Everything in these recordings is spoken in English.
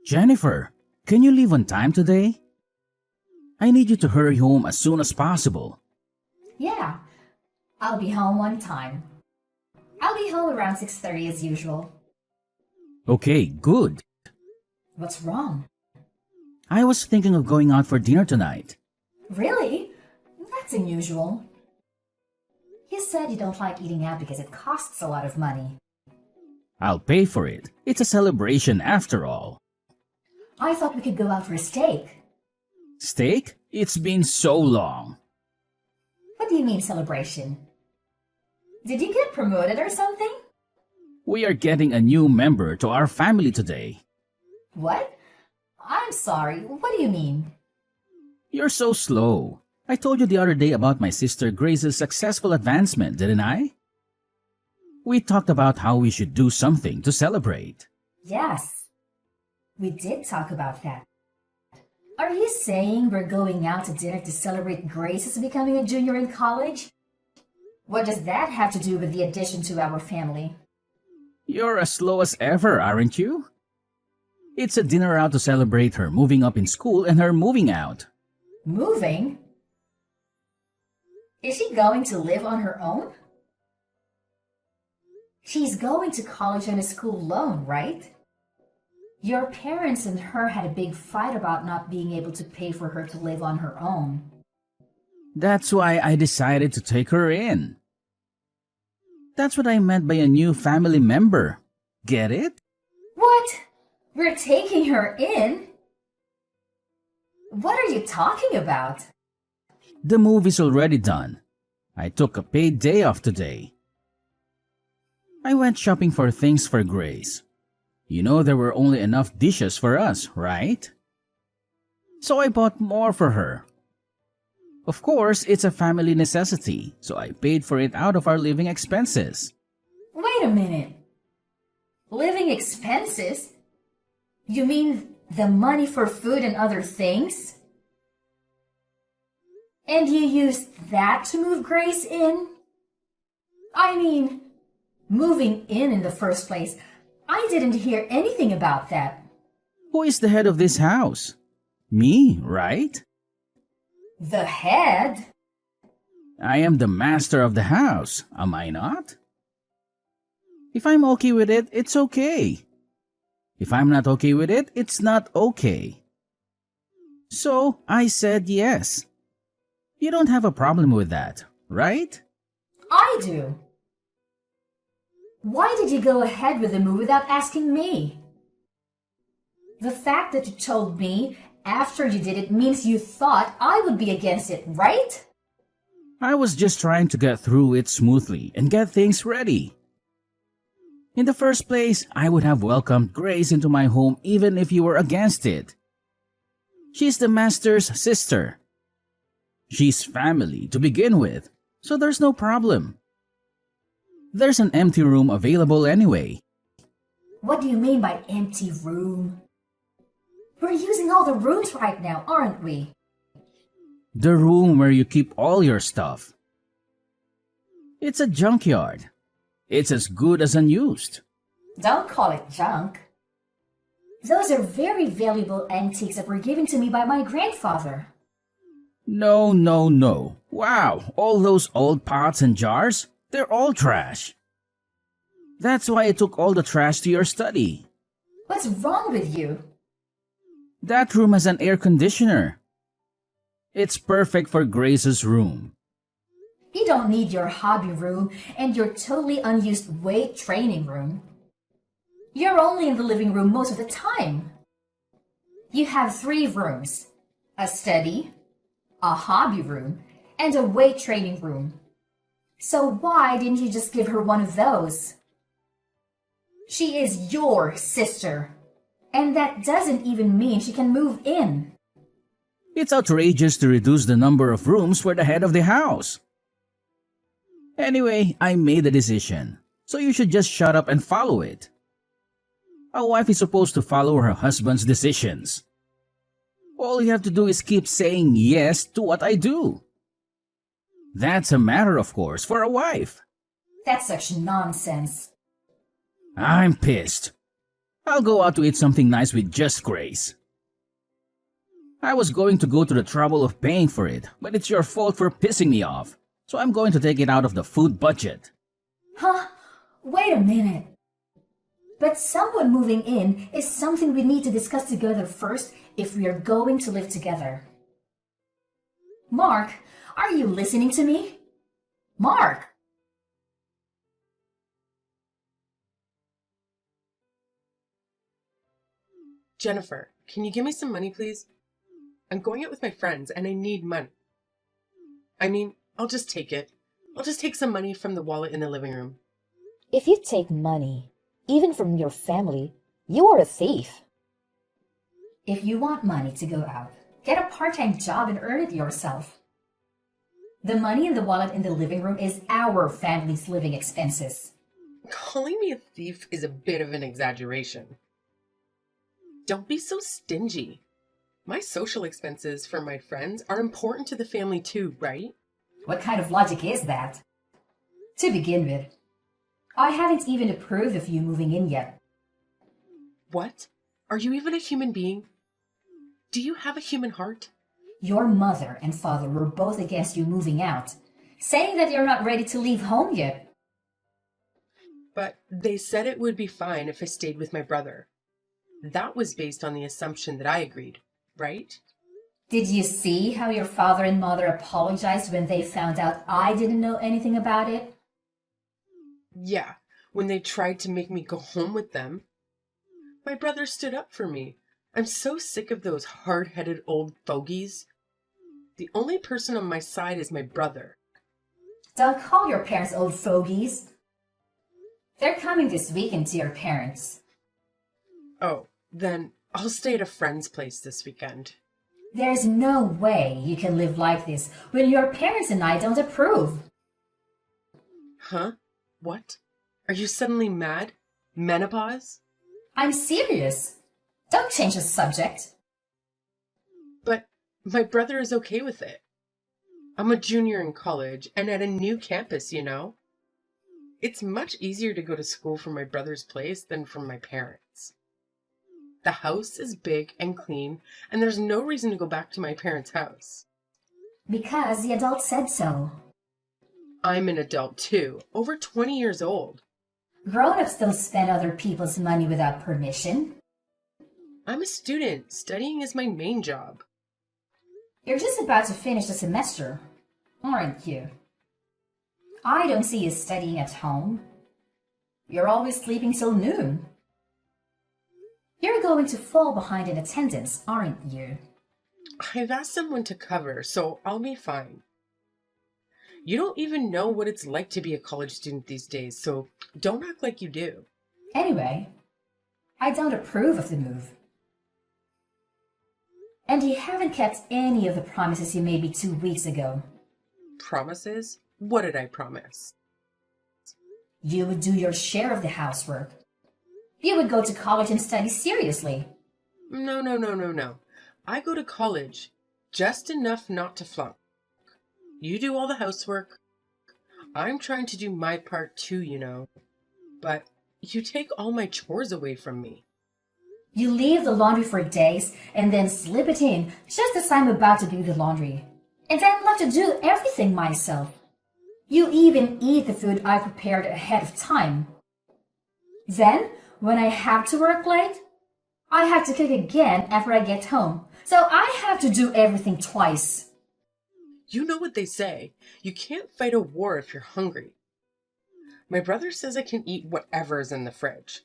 Jennifer, can you leave on time today? I need you to hurry home as soon as possible. Yeah, I'll be home on time. I'll be home around 6:30 as usual. Okay, good. What's wrong? I was thinking of going out for dinner tonight. Really? That's unusual. You said you don't like eating out because it costs a lot of money. I'll pay for it. It's a celebration after all. I thought we could go out for a steak. Steak? It's been so long. What do you mean celebration? Did you get promoted or something? We are getting a new member to our family today. What? I'm sorry, what do you mean? You're so slow. I told you the other day about my sister Grace's successful advancement, didn't I? We talked about how we should do something to celebrate. Yes, we did talk about that. Are you saying we're going out to dinner to celebrate Grace's becoming a junior in college? What does that have to do with the addition to our family? You're as slow as ever, aren't you? It's a dinner out to celebrate her moving up in school and her moving out. Moving? Is she going to live on her own? She's going to college on a school loan, right? Your parents and her had a big fight about not being able to pay for her to live on her own. That's why I decided to take her in. That's what I meant by a new family member. Get it? What? We're taking her in? What are you talking about? The move is already done. I took a paid day off today. I went shopping for things for Grace. You know there were only enough dishes for us, right? So I bought more for her. Of course, it's a family necessity, so I paid for it out of our living expenses. Wait a minute. Living expenses? You mean the money for food and other things? And you used that to move Grace in? I mean, moving in the first place. I didn't hear anything about that. Who is the head of this house? Me, right? The head? I am the master of the house, am I not? If I'm okay with it, it's okay. If I'm not okay with it, it's not okay. So I said yes. You don't have a problem with that, right? I do. Why did you go ahead with the move without asking me? The fact that you told me after you did it means you thought I would be against it, right? I was just trying to get through it smoothly and get things ready. In the first place, I would have welcomed Grace into my home even if you were against it. She's the master's sister. She's family to begin with, so there's no problem. There's an empty room available anyway. What do you mean by empty room? We're using all the rooms right now, aren't we? The room where you keep all your stuff. It's a junkyard. It's as good as unused. Don't call it junk. Those are very valuable antiques that were given to me by my grandfather. No, no, no. Wow, all those old pots and jars? They're all trash. That's why I took all the trash to your study. What's wrong with you? That room has an air conditioner. It's perfect for Grace's room. You don't need your hobby room and your totally unused weight training room. You're only in the living room most of the time. You have 3 rooms, a study, a hobby room, and a weight training room. So why didn't you just give her one of those? She is your sister, and that doesn't even mean she can move in. It's outrageous to reduce the number of rooms for the head of the house. Anyway, I made a decision, so you should just shut up and follow it. A wife is supposed to follow her husband's decisions. All you have to do is keep saying yes to what I do. That's a matter, of course, for a wife. That's such nonsense. I'm pissed. I'll go out to eat something nice with just Grace. I was going to go to the trouble of paying for it, but it's your fault for pissing me off. So I'm going to take it out of the food budget. Huh? Wait a minute. But someone moving in is something we need to discuss together first if we are going to live together. Mark, are you listening to me? Mark! Jennifer, can you give me some money, please? I'm going out with my friends and I need money. I mean, I'll just take it. I'll just take some money from the wallet in the living room. If you take money, even from your family, you are a thief. If you want money to go out, get a part-time job and earn it yourself. The money in the wallet in the living room is our family's living expenses. Calling me a thief is a bit of an exaggeration. Don't be so stingy. My social expenses for my friends are important to the family too, right? What kind of logic is that? To begin with, I haven't even approved of you moving in yet. What? Are you even a human being? Do you have a human heart? Your mother and father were both against you moving out, saying that you're not ready to leave home yet. But they said it would be fine if I stayed with my brother. That was based on the assumption that I agreed, right? Did you see how your father and mother apologized when they found out I didn't know anything about it? Yeah, when they tried to make me go home with them. My brother stood up for me. I'm so sick of those hard-headed old fogies. The only person on my side is my brother. Don't call your parents old fogies. They're coming this weekend to your parents. Oh, then I'll stay at a friend's place this weekend. There's no way you can live like this when your parents and I don't approve. Huh? What? Are you suddenly mad? Menopause? I'm serious. Don't change the subject. But my brother is okay with it. I'm a junior in college and at a new campus, you know? It's much easier to go to school from my brother's place than from my parents'. The house is big and clean, and there's no reason to go back to my parents' house. Because the adult said so. I'm an adult too, over 20 years old. Grown-ups don't spend other people's money without permission. I'm a student. Studying is my main job. You're just about to finish the semester, aren't you? I don't see you studying at home. You're always sleeping till noon. You're going to fall behind in attendance, aren't you? I've asked someone to cover, so I'll be fine. You don't even know what it's like to be a college student these days, so don't act like you do. Anyway, I don't approve of the move. And you haven't kept any of the promises you made me 2 weeks ago. Promises? What did I promise? You would do your share of the housework. You would go to college and study seriously. No. I go to college, just enough not to flunk. You do all the housework. I'm trying to do my part too, you know. But you take all my chores away from me. You leave the laundry for days and then slip it in just as I'm about to do the laundry. And I'm left to do everything myself. You even eat the food I prepared ahead of time. Then, when I have to work late, I have to cook again after I get home. So I have to do everything twice. You know what they say. You can't fight a war if you're hungry. My brother says I can eat whatever is in the fridge.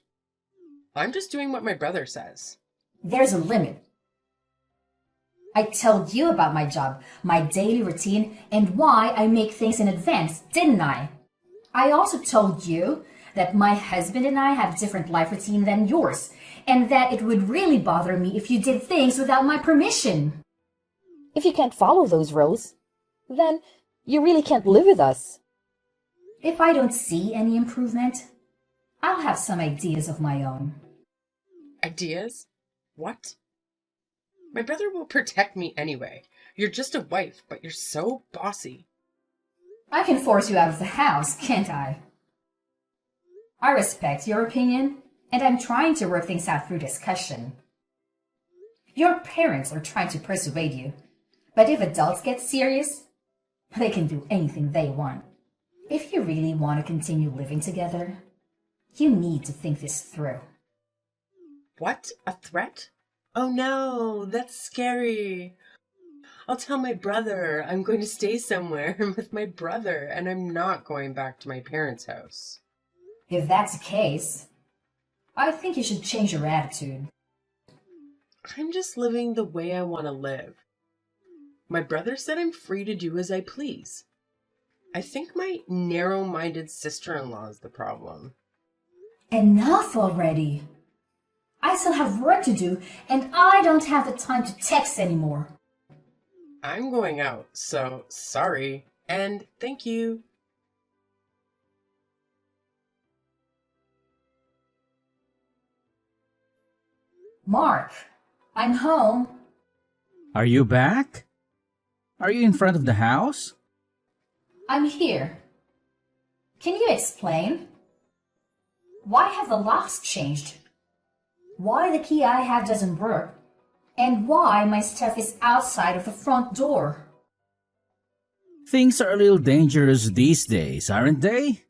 I'm just doing what my brother says. There's a limit. I told you about my job, my daily routine, and why I make things in advance, didn't I? I also told you that my husband and I have a different life routine than yours, and that it would really bother me if you did things without my permission. If you can't follow those rules, then you really can't live with us. If I don't see any improvement, I'll have some ideas of my own. Ideas? What? My brother will protect me anyway. You're just a wife, but you're so bossy. I can force you out of the house, can't I? I respect your opinion, And I'm trying to work things out through discussion. Your parents are trying to persuade you, but if adults get serious, they can do anything they want. If you really want to continue living together, you need to think this through. What? A threat? Oh no, that's scary. I'll tell my brother I'm going to stay somewhere with my brother and I'm not going back to my parents' house. If that's the case, I think you should change your attitude. I'm just living the way I want to live. My brother said I'm free to do as I please. I think my narrow-minded sister-in-law is the problem. Enough already! I still have work to do, and I don't have the time to text anymore. I'm going out, so sorry, and thank you. Mark, I'm home. Are you back? Are you in front of the house? I'm here. Can you explain? Why have the locks changed? Why the key I have doesn't work? And why my stuff is outside of the front door? Things are a little dangerous these days, aren't they?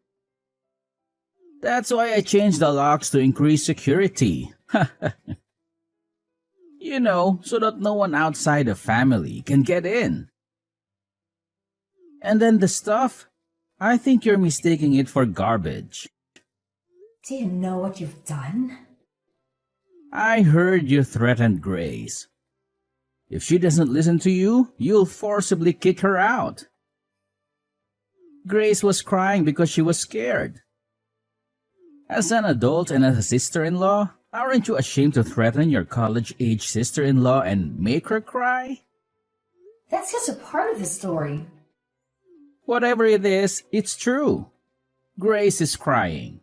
That's why I changed the locks to increase security. You know, so that no one outside the family can get in. And then the stuff, I think you're mistaking it for garbage. Do you know what you've done? I heard you threatened Grace. If she doesn't listen to you, you'll forcibly kick her out. Grace was crying because she was scared. As an adult and as a sister-in-law, aren't you ashamed to threaten your college-age sister-in-law and make her cry? That's just a part of the story. Whatever it is, it's true. Grace is crying.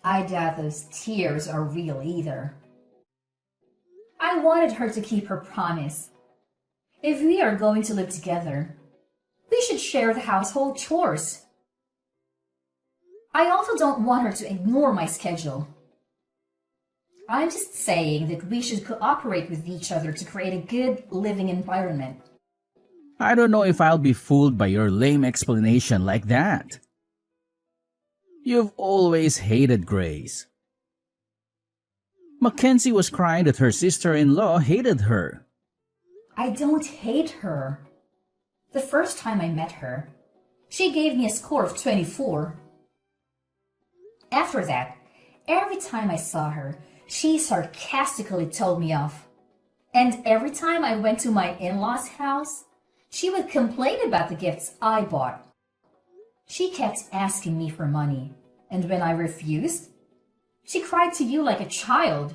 I doubt those tears are real either. I wanted her to keep her promise. If we are going to live together, we should share the household chores. I also don't want her to ignore my schedule. I'm just saying that we should cooperate with each other to create a good living environment. I don't know if I'll be fooled by your lame explanation like that. You've always hated Grace. Mackenzie was crying that her sister-in-law hated her. I don't hate her. The first time I met her, she gave me a score of 24. After that, every time I saw her, she sarcastically told me off. And every time I went to my in-laws' house, she would complain about the gifts I bought. She kept asking me for money, and when I refused, she cried to you like a child.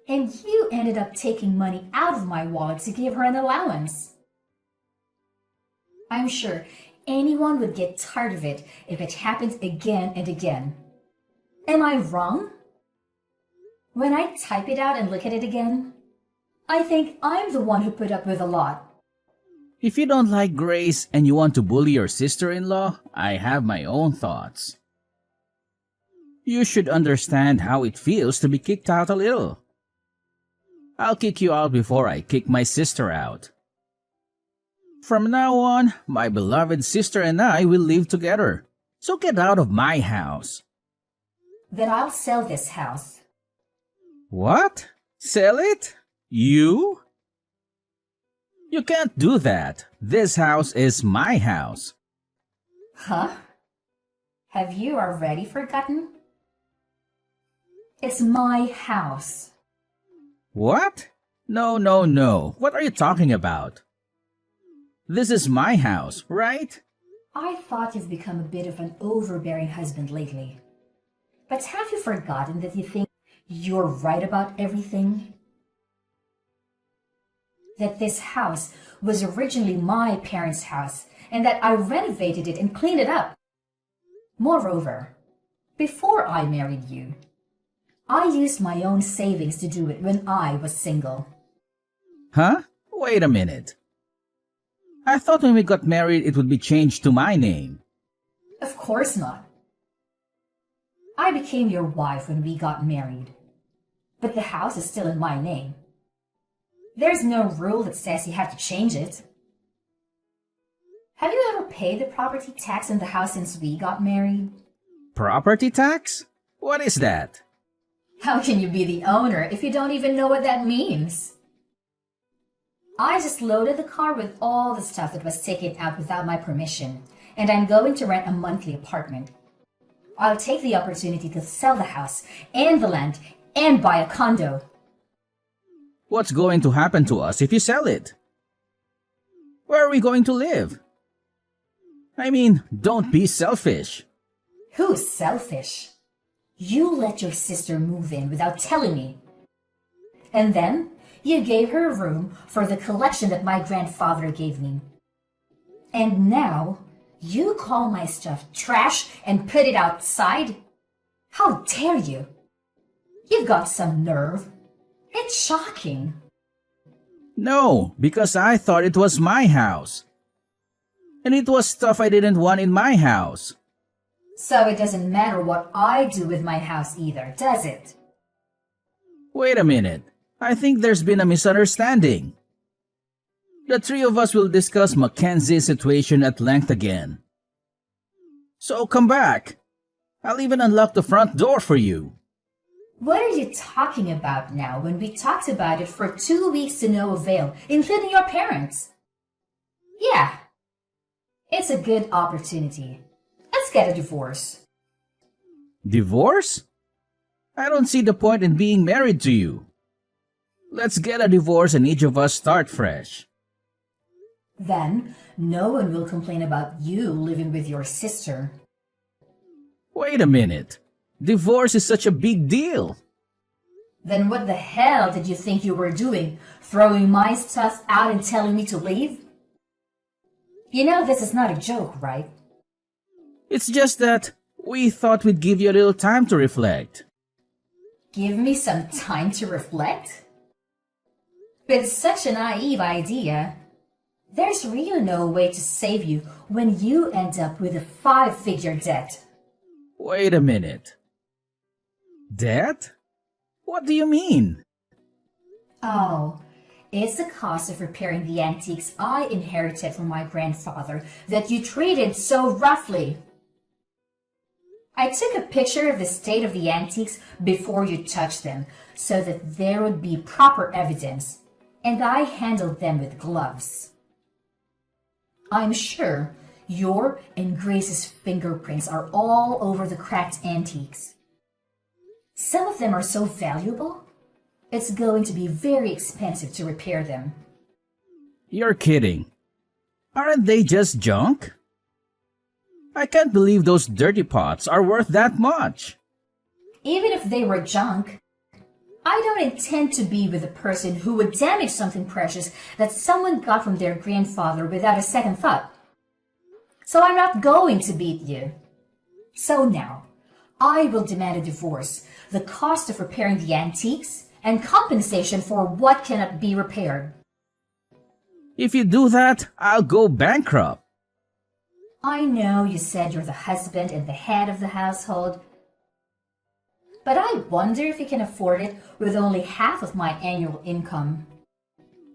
And you ended up taking money out of my wallet to give her an allowance. I'm sure anyone would get tired of it if it happened again and again. Am I wrong? When I type it out and look at it again, I think I'm the one who put up with a lot. If you don't like Grace and you want to bully your sister-in-law, I have my own thoughts. You should understand how it feels to be kicked out a little. I'll kick you out before I kick my sister out. From now on, my beloved sister and I will live together. So get out of my house. Then I'll sell this house. What? Sell it? You? You can't do that. This house is my house. Huh? Have you already forgotten? It's my house. What? No, no, no. What are you talking about? This is my house, right? I thought you've become a bit of an overbearing husband lately. But have you forgotten that you think you're right about everything? That this house was originally my parents' house and that I renovated it and cleaned it up. Moreover, before I married you, I used my own savings to do it when I was single. Huh? Wait a minute. I thought when we got married it would be changed to my name. Of course not. I became your wife when we got married, but the house is still in my name. There's no rule that says you have to change it. Have you ever paid the property tax in the house since we got married? Property tax? What is that? How can you be the owner if you don't even know what that means? I just loaded the car with all the stuff that was taken out without my permission, and I'm going to rent a monthly apartment. I'll take the opportunity to sell the house and the land and buy a condo. What's going to happen to us if you sell it? Where are we going to live? I mean, don't be selfish. Who's selfish? You let your sister move in without telling me. And then you gave her a room for the collection that my grandfather gave me. And now you call my stuff trash and put it outside? How dare you? You've got some nerve. It's shocking. No, because I thought it was my house. And it was stuff I didn't want in my house. So it doesn't matter what I do with my house either, does it? Wait a minute. I think there's been a misunderstanding. The three of us will discuss Mackenzie's situation at length again. So come back. I'll even unlock the front door for you. What are you talking about now when we talked about it for 2 weeks to no avail, including your parents? Yeah, it's a good opportunity. Let's get a divorce. Divorce? I don't see the point in being married to you. Let's get a divorce and each of us start fresh. Then no one will complain about you living with your sister. Wait a minute. Divorce is such a big deal. Then what the hell did you think you were doing, throwing my stuff out and telling me to leave? You know this is not a joke, right? It's just that we thought we'd give you a little time to reflect. Give me some time to reflect? With such a naive idea, there's really no way to save you when you end up with a 5-figure debt. Wait a minute. Debt? What do you mean? Oh, it's the cost of repairing the antiques I inherited from my grandfather that you treated so roughly. I took a picture of the state of the antiques before you touched them so that there would be proper evidence, and I handled them with gloves. I'm sure your and Grace's fingerprints are all over the cracked antiques. Some of them are so valuable, it's going to be very expensive to repair them. You're kidding. Aren't they just junk? I can't believe those dirty pots are worth that much. Even if they were junk, I don't intend to be with a person who would damage something precious that someone got from their grandfather without a second thought. So I'm not going to beat you. So now, I will demand a divorce, the cost of repairing the antiques, and compensation for what cannot be repaired. If you do that, I'll go bankrupt. I know you said you're the husband and the head of the household, but I wonder if you can afford it with only half of my annual income.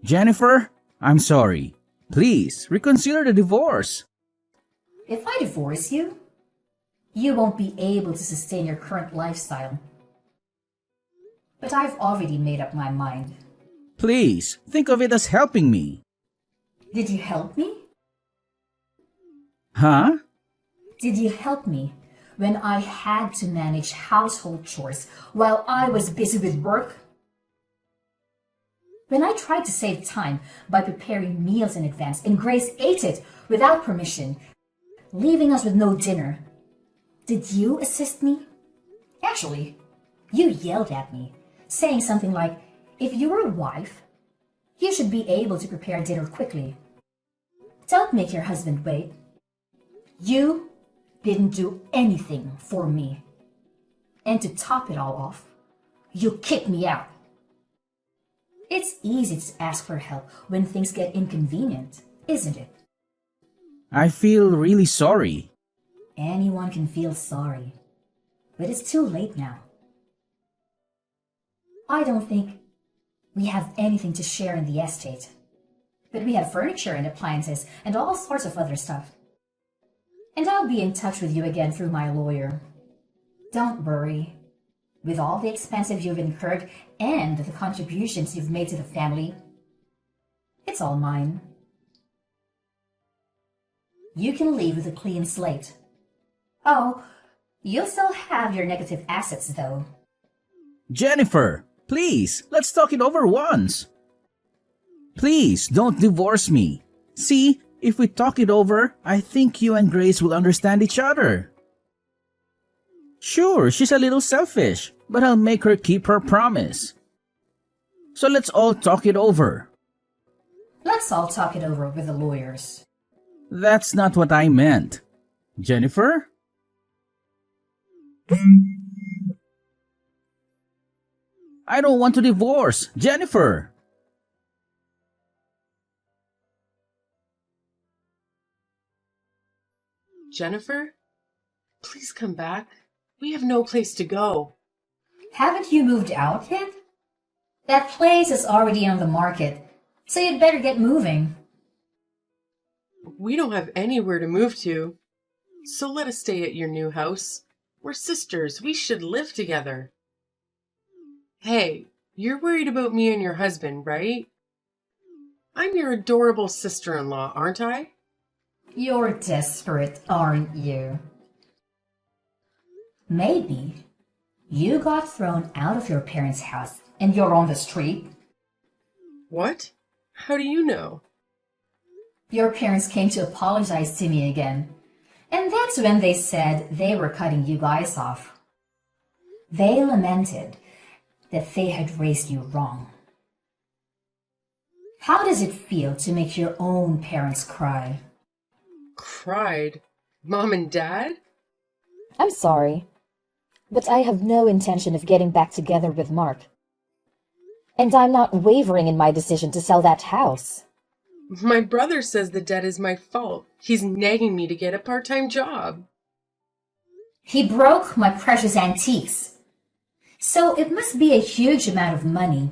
Jennifer, I'm sorry. Please, reconsider the divorce. If I divorce you, you won't be able to sustain your current lifestyle. But I've already made up my mind. Please, think of it as helping me. Did you help me? Huh? Did you help me when I had to manage household chores while I was busy with work? When I tried to save time by preparing meals in advance and Grace ate it without permission, leaving us with no dinner, did you assist me? Actually, you yelled at me, saying something like, if you were a wife, you should be able to prepare dinner quickly. Don't make your husband wait. You didn't do anything for me. And to top it all off, you kicked me out. It's easy to ask for help when things get inconvenient, isn't it? I feel really sorry. Anyone can feel sorry. but it's too late now. I don't think we have anything to share in the estate, but we have furniture and appliances and all sorts of other stuff. And I'll be in touch with you again through my lawyer. Don't worry. With all the expenses you've incurred and the contributions you've made to the family, it's all mine. You can leave with a clean slate. Oh, you'll still have your negative assets, though. Jennifer, please, let's talk it over once. Please, don't divorce me. See, if we talk it over, I think you and Grace will understand each other. Sure, she's a little selfish, but I'll make her keep her promise. So let's all talk it over. Let's all talk it over with the lawyers. That's not what I meant. Jennifer? I don't want to divorce. Jennifer! Jennifer? Please come back. We have no place to go. Haven't you moved out yet? That place is already on the market, so you'd better get moving. We don't have anywhere to move to. So let us stay at your new house. We're sisters. We should live together. Hey, you're worried about me and your husband, right? I'm your adorable sister-in-law, aren't I? You're desperate, aren't you? Maybe you got thrown out of your parents' house and you're on the street. What? How do you know? Your parents came to apologize to me again, and that's when they said they were cutting you guys off. They lamented that they had raised you wrong. How does it feel to make your own parents cry? Cried? Mom and Dad? I'm sorry, but I have no intention of getting back together with Mark. And I'm not wavering in my decision to sell that house. My brother says the debt is my fault. He's nagging me to get a part-time job. He broke my precious antiques, so it must be a huge amount of money.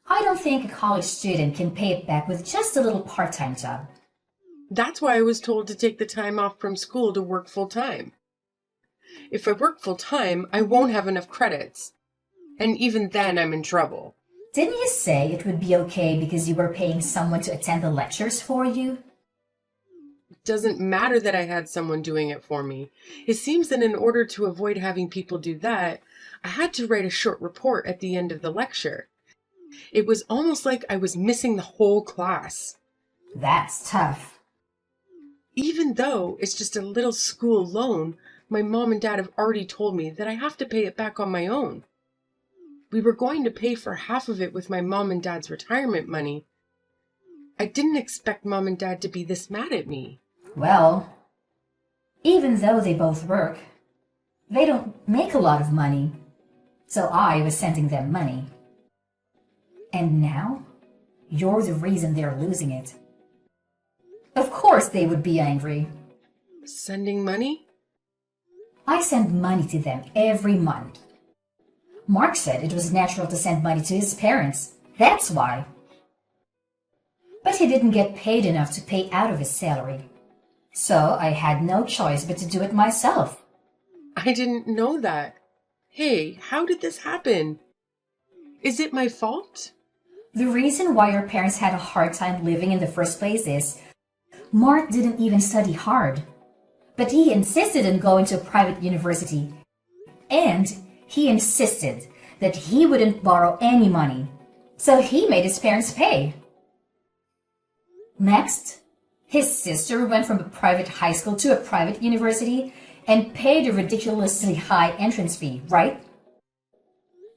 I don't think a college student can pay it back with just a little part-time job. That's why I was told to take the time off from school to work full-time. If I work full-time, I won't have enough credits. And even then, I'm in trouble. Didn't you say it would be okay because you were paying someone to attend the lectures for you? It doesn't matter that I had someone doing it for me. It seems that in order to avoid having people do that, I had to write a short report at the end of the lecture. It was almost like I was missing the whole class. That's tough. Even though it's just a little school loan, my mom and dad have already told me that I have to pay it back on my own. We were going to pay for half of it with my mom and dad's retirement money. I didn't expect mom and dad to be this mad at me. Well, even though they both work, they don't make a lot of money, so I was sending them money. And now, you're the reason they're losing it. Of course they would be angry. Sending money? I send money to them every month. Mark said it was natural to send money to his parents. That's why. But he didn't get paid enough to pay out of his salary. So I had no choice but to do it myself. I didn't know that. Hey, how did this happen? Is it my fault? The reason why your parents had a hard time living in the first place is Mark didn't even study hard. But he insisted on going to a private university. And he insisted that he wouldn't borrow any money. So he made his parents pay. Next, his sister went from a private high school to a private university and paid a ridiculously high entrance fee, right?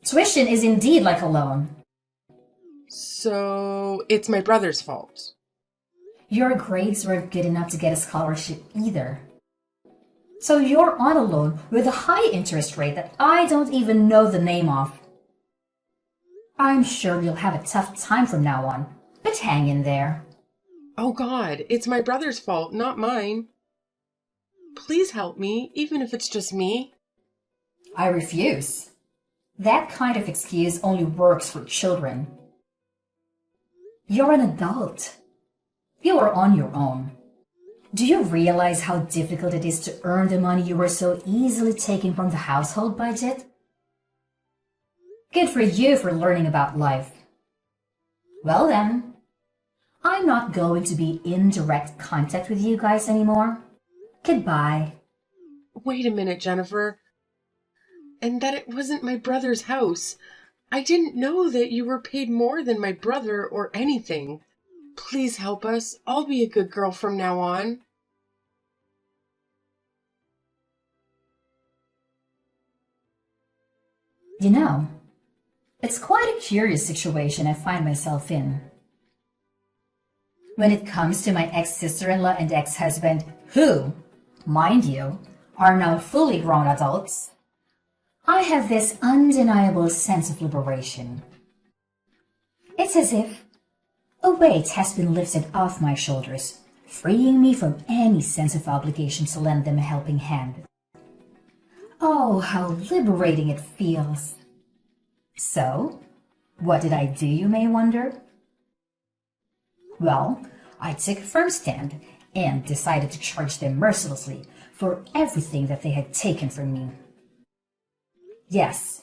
Tuition is indeed like a loan. So it's my brother's fault. Your grades weren't good enough to get a scholarship either. So you're on a loan with a high interest rate that I don't even know the name of. I'm sure you'll have a tough time from now on, but hang in there. Oh God, it's my brother's fault, not mine. Please help me, even if it's just me. I refuse. That kind of excuse only works for children. You're an adult. You are on your own. Do you realize how difficult it is to earn the money you were so easily taking from the household budget? Good for you for learning about life. Well then, I'm not going to be in direct contact with you guys anymore. Goodbye. Wait a minute, Jennifer. And that it wasn't my brother's house. I didn't know that you were paid more than my brother or anything. Please help us. I'll be a good girl from now on. You know, it's quite a curious situation I find myself in. When it comes to my ex-sister-in-law and ex-husband, who, mind you, are now fully grown adults, I have this undeniable sense of liberation. It's as if a weight has been lifted off my shoulders, freeing me from any sense of obligation to lend them a helping hand. Oh, how liberating it feels. So, what did I do, you may wonder? Well, I took a firm stand and decided to charge them mercilessly for everything that they had taken from me. Yes,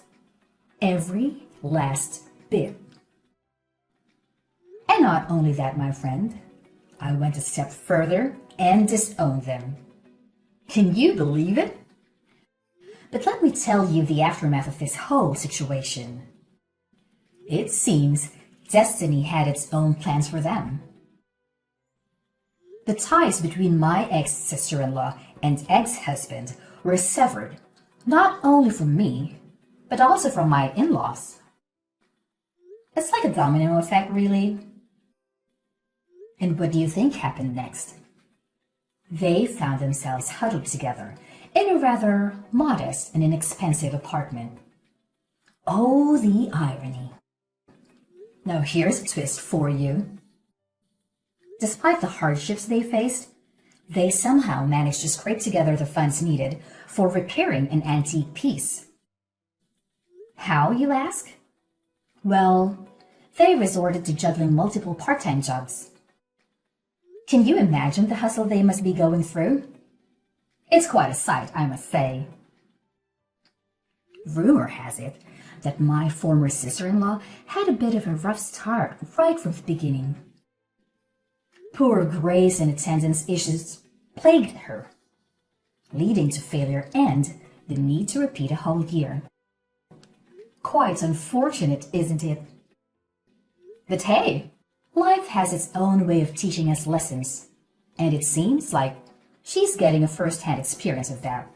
every last bit. And not only that, my friend, I went a step further and disowned them. Can you believe it? But let me tell you the aftermath of this whole situation. It seems destiny had its own plans for them. The ties between my ex-sister-in-law and ex-husband were severed, not only from me, but also from my in-laws. It's like a domino effect, really. And what do you think happened next? They found themselves huddled together in a rather modest and inexpensive apartment. Oh, the irony. Now here's a twist for you. Despite the hardships they faced, they somehow managed to scrape together the funds needed for repairing an antique piece. How, you ask? Well, they resorted to juggling multiple part-time jobs. Can you imagine the hustle they must be going through? It's quite a sight, I must say. Rumor has it that my former sister-in-law had a bit of a rough start right from the beginning. Poor Grace and attendance issues plagued her, leading to failure and the need to repeat a whole year. Quite unfortunate, isn't it? But hey, life has its own way of teaching us lessons, and it seems like she's getting a first-hand experience of that.